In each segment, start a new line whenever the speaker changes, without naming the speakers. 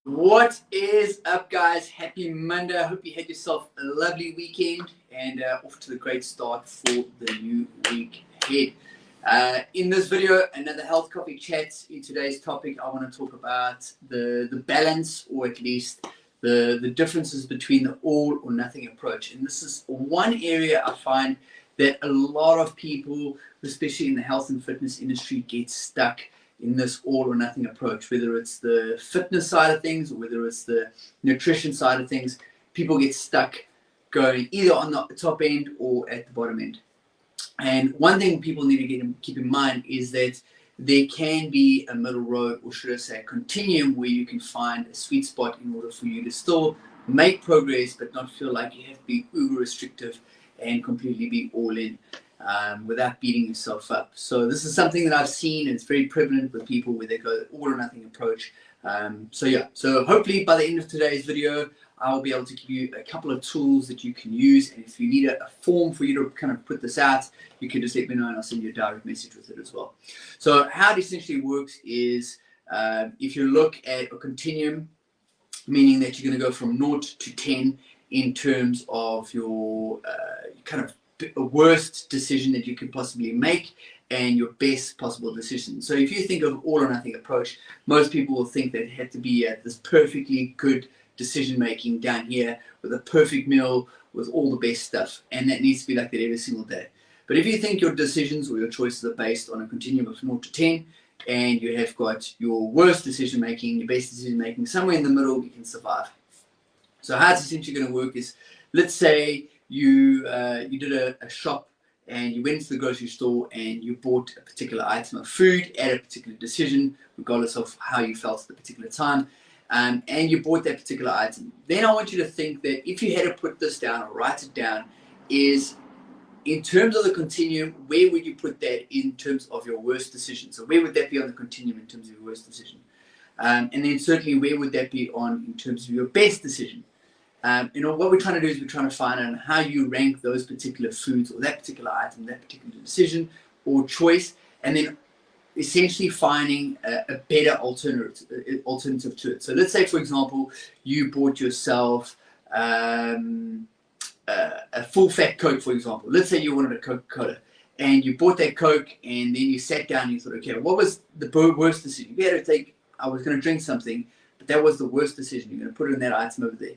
What is up, guys? Happy Monday. I hope you had yourself a lovely weekend and off to the great start for the new week ahead. In this video, another Health Coffee Chat. In today's topic, I want to talk about the balance, or at least the differences between the all or nothing approach. And this is one area I find that a lot of people, especially in the health and fitness industry, get stuck in this all or nothing approach. Whether it's the fitness side of things or whether it's the nutrition side of things, people get stuck going either on the top end or at the bottom end. And one thing people need to keep in mind is that there can be a middle road, or should I say a continuum, where you can find a sweet spot in order for you to still make progress but not feel like you have to be uber restrictive and completely be all in. Without beating yourself up. So this is something that I've seen, and it's very prevalent with people where they go all or nothing approach. So hopefully by the end of today's video, I'll be able to give you a couple of tools that you can use. And if you need a form for you to kind of put this out, you can just let me know and I'll send you a direct message with it as well. So how it essentially works is if you look at a continuum, meaning that you're going to go from 0 to 10 in terms of your kind of worst decision that you could possibly make and your best possible decision. So if you think of all or nothing approach, most people will think that it had to be this perfectly good decision making down here with a perfect meal with all the best stuff, and that needs to be like that every single day. But if you think your decisions or your choices are based on a continuum of 0 to 10, and you have got your worst decision making, your best decision making, somewhere in the middle, you can survive. So how it's essentially going to work is, let's say you did a shop and you went to the grocery store and you bought a particular item of food at a particular decision, regardless of how you felt at the particular time, and you bought that particular item. Then I want you to think that if you had to put this down or write it down, is in terms of the continuum, where would you put that in terms of your worst decision? So where would that be on the continuum in terms of your worst decision? And then certainly where would that be on in terms of your best decision? What we're trying to do is we're trying to find out how you rank those particular foods or that particular item, that particular decision or choice, and then essentially finding a better alternative to it. So let's say, for example, you bought yourself a full-fat Coke, for example. Let's say you wanted a Coca-Cola, and you bought that Coke, and then you sat down and you thought, okay, what was the worst decision? You had to think, I was going to drink something, but that was the worst decision. You're going to put it in that item over there.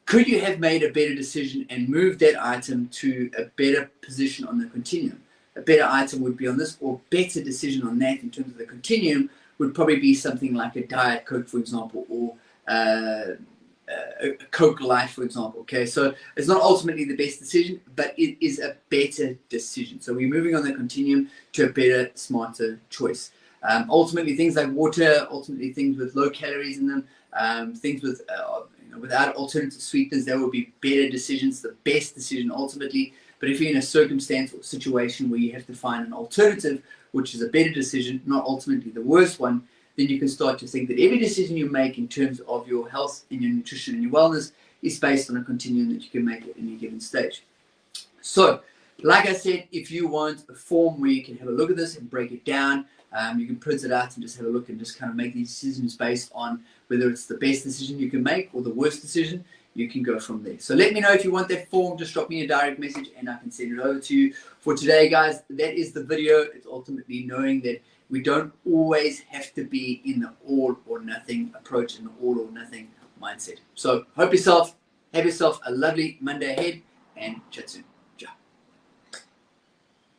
Could you have made a better decision and moved that item to a better position on the continuum? A better item would be on this, or better decision on that in terms of the continuum would probably be something like a Diet Coke, for example, or a Coke Light, for example. Okay, so it's not ultimately the best decision, but it is a better decision. So we're moving on the continuum to a better, smarter choice. Ultimately, things like water, ultimately things with low calories in them, things with without alternative sweeteners, there will be better decisions, the best decision ultimately. But if you're in a circumstance or situation where you have to find an alternative, which is a better decision, not ultimately the worst one, then you can start to think that every decision you make in terms of your health and your nutrition and your wellness is based on a continuum that you can make at any given stage. So, like I said, if you want a form where you can have a look at this and break it down, you can print it out and just have a look and just kind of make these decisions based on whether it's the best decision you can make or the worst decision. You can go from there. So let me know if you want that form. Just drop me a direct message and I can send it over to you. For today, guys, that is the video. It's ultimately knowing that we don't always have to be in the all or nothing approach and the all or nothing mindset. So have yourself a lovely Monday ahead, and chat soon.